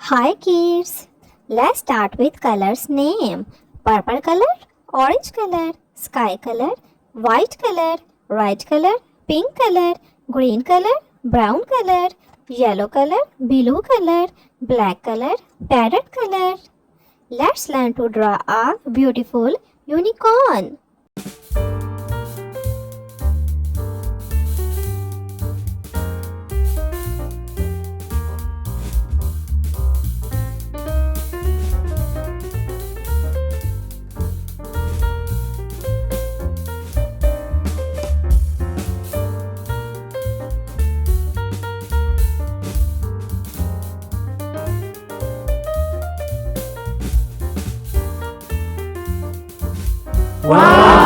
Hi kids, let's start with colors name. Purple color, orange color, sky color, white color, red color, pink color, green color, brown color, yellow color, blue color, black color, parrot color. Let's learn to draw a beautiful unicorn. Wow!